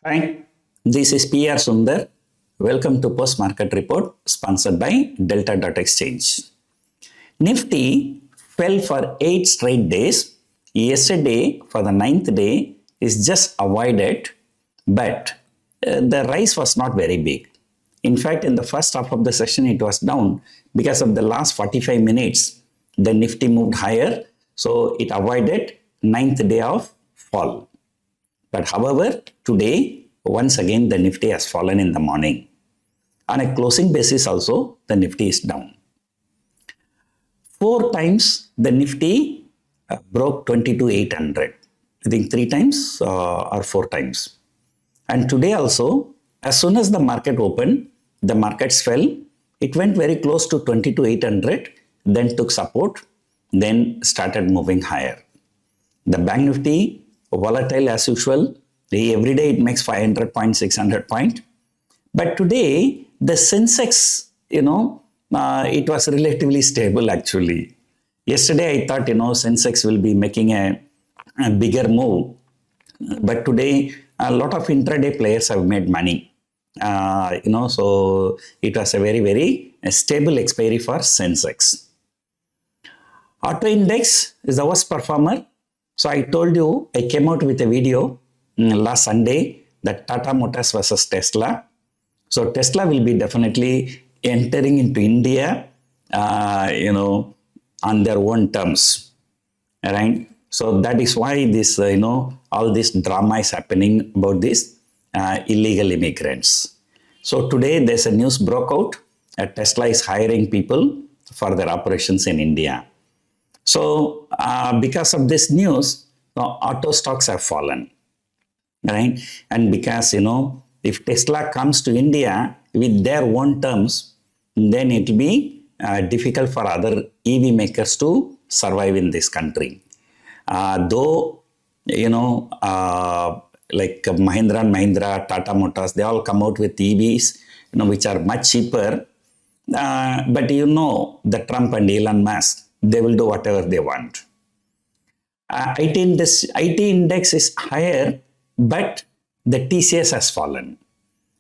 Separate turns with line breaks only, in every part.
Hi, this is PR Sundar. Welcome to Post Market Report sponsored by Delta.Exchange. Nifty fell for 8 straight days. Yesterday, for the 9th day, is just avoided, but the rise was not very big. In fact, in the first half of the session, it was down because of the last 45 minutes. The Nifty moved higher, so it avoided 9th day of fall. But however, today, once again, the Nifty has fallen in the morning. On a closing basis also, the Nifty is down. 4 times the Nifty broke 22,800. I think 3 times or 4 times. And today also, as soon as the market opened, the markets fell. It went very close to 22,800, then took support, then started moving higher. The Bank Nifty, volatile as usual. Every day it makes 500 points, 600 points. But today, the Sensex, it was relatively stable actually. Yesterday I thought, Sensex will be making a bigger move. But today, a lot of intraday players have made money. So it was a very, very stable expiry for Sensex. Auto Index is the worst performer. So I told you, I came out with a video last Sunday that Tata Motors versus Tesla. So Tesla will be definitely entering into India, on their own terms, right? So that is why this, all this drama is happening about these illegal immigrants. So today there's a news broke out. Tesla is hiring people for their operations in India. So because of this news, auto stocks have fallen, right? And because, if Tesla comes to India with their own terms, then it will be difficult for other EV makers to survive in this country. Though, like Mahindra and Mahindra, Tata Motors, they all come out with EVs, which are much cheaper. But the Trump and Elon Musk, they will do whatever they want. IT index is higher, but the TCS has fallen.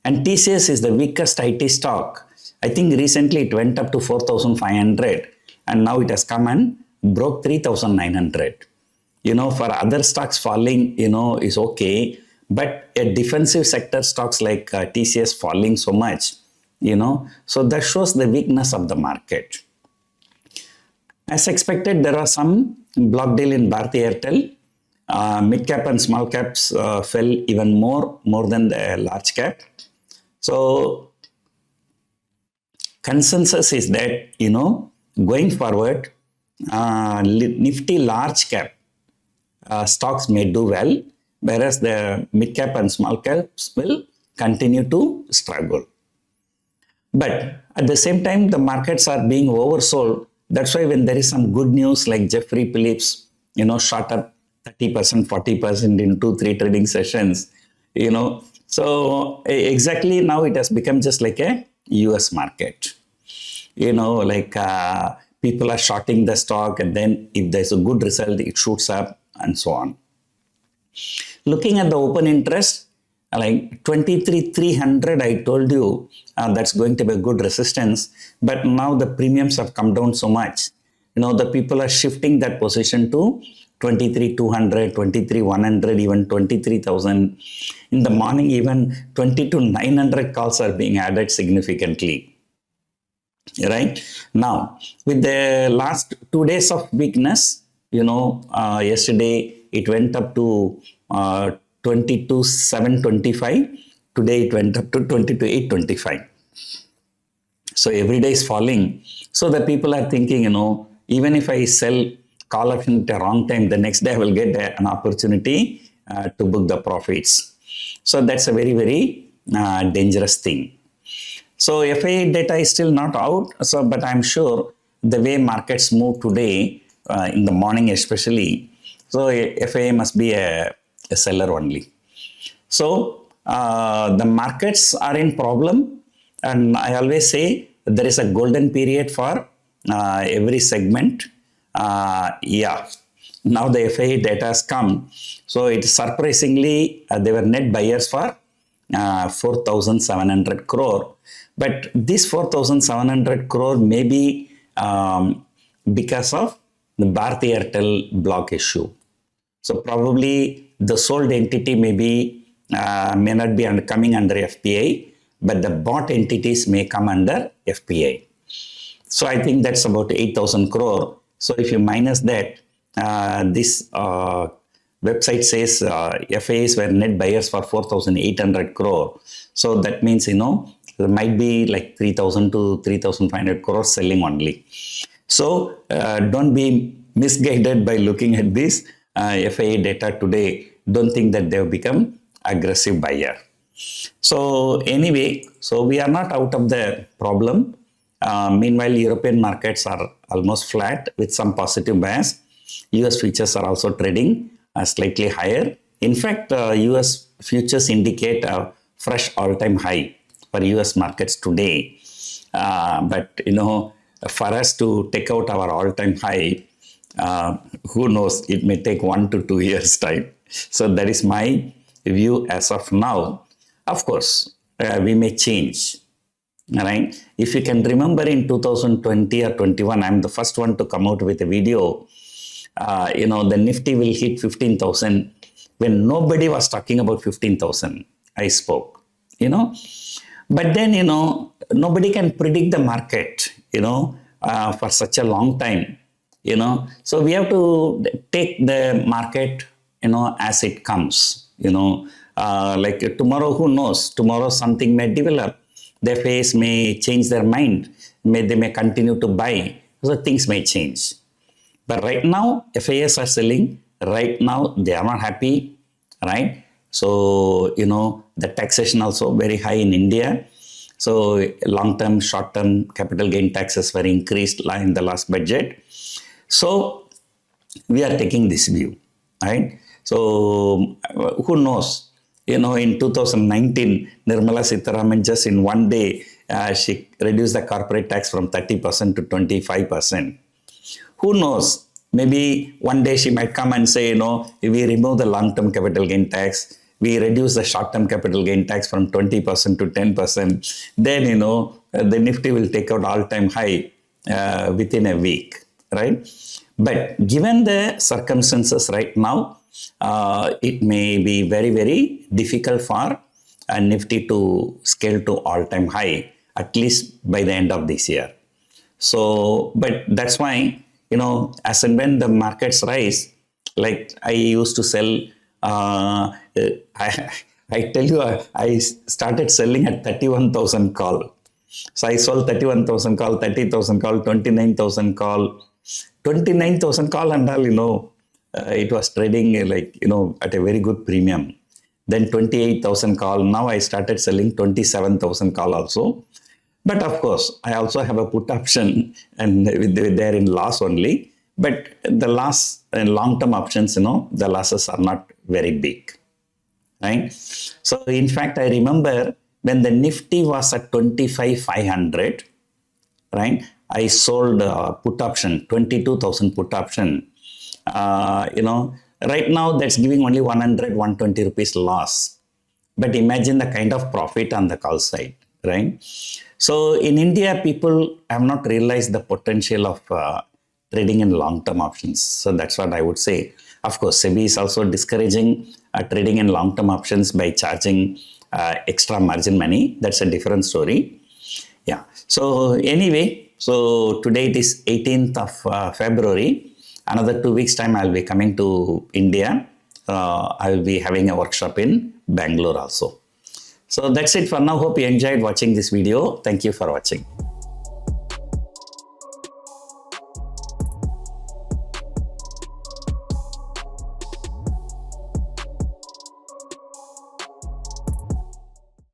And TCS is the weakest IT stock. I think recently it went up to 4,500 and now it has come and broke 3,900. For other stocks falling, is okay. But a defensive sector stocks like TCS falling so much, so that shows the weakness of the market. As expected, there was some block deal in Bharti Airtel. Mid cap and small caps fell even more than the large cap. So consensus is that, going forward, Nifty large cap stocks may do well, whereas the mid cap and small caps will continue to struggle. But at the same time, the markets are being oversold. That's why when there is some good news like Jeffrey Phillips, shot up 30%, 40% in 2-3 trading sessions, So exactly now it has become just like a US market. People are shorting the stock and then if there's a good result, it shoots up and so on. Looking at the open interest, like 23,300, I told you that's going to be a good resistance. But now the premiums have come down so much. The people are shifting that position to 23,200, 23,100, even 23,000. In the morning, even 22,900 calls are being added significantly. Right? Now, with the last 2 days of weakness, yesterday it went up to 22,725. Today it went up to 22,825. So every day is falling. So the people are thinking, even if I sell call option at the wrong time, the next day I will get an opportunity to book the profits. So that's a very, very dangerous thing. So FII data is still not out. But I'm sure the way markets move today, in the morning especially, so FII must be a seller only. So the markets are in problem, and I always say there is a golden period for every segment. Now the FII data has come. So it's surprisingly, they were net buyers for 4,700 crore. But this 4,700 crore may be because of the Bharti Airtel block issue. So probably the sold entity may not be coming under FPI, but the bought entities may come under FPI. So I think that's about 8,000 crore. So if you minus that, this website says FIIs were net buyers for 4,800 crore. So that means, there might be like 3,000 to 3,500 crore selling only. So don't be misguided by looking at this FII data today. Don't think that they have become aggressive buyer. So anyway, so we are not out of the problem. Meanwhile, European markets are almost flat with some positive bias. US futures are also trading slightly higher. In fact, US futures indicate a fresh all-time high for US markets today. But for us to take out our all-time high, who knows, it may take 1 to 2 years time. So that is my view as of now. Of course, we may change. Right? If you can remember in 2020 or 21, I'm the first one to come out with a video. The Nifty will hit 15,000 when nobody was talking about 15,000. I spoke, But then, nobody can predict the market, for such a long time, So we have to take the market, as it comes, like tomorrow, who knows? Tomorrow something may develop. The FIIs may change their mind. They may continue to buy. So things may change. But right now, FIIs are selling. Right now, they are not happy, right? So, the taxation also very high in India. So long-term, short-term capital gain taxes were increased in the last budget. So we are taking this view, right? So who knows? In 2019, Nirmala Sitharaman just in one day, she reduced the corporate tax from 30% to 25%. Who knows? Maybe one day she might come and say, we remove the long-term capital gain tax, we reduce the short-term capital gain tax from 20% to 10%. Then, the Nifty will take out all-time high within a week, right? But given the circumstances right now, it may be very, very difficult for Nifty to scale to all-time high, at least by the end of this year. So, but that's why, as and when the markets rise, like I used to sell, I tell you, I started selling at 31,000 call. So I sold 31,000 call, 30,000 call, 29,000 call, 29,000 call and all, it was trading at a very good premium. Then 28,000 call. Now I started selling 27,000 call also. But of course, I also have a put option and they're in loss only. But the loss and long-term options, the losses are not very big, right? So in fact, I remember when the Nifty was at 25,500, right? I sold a put option, 22,000 put option. Right now that's giving only 100, 120 rupees loss. But imagine the kind of profit on the call side, right? So in India, people have not realized the potential of trading in long-term options. So that's what I would say. Of course, SEBI is also discouraging trading in long-term options by charging extra margin money. That's a different story. Yeah. So anyway, so today it is 18th of February. Another 2 weeks time, I'll be coming to India. I'll be having a workshop in Bangalore also. So that's it for now. Hope you enjoyed watching this video. Thank you for watching.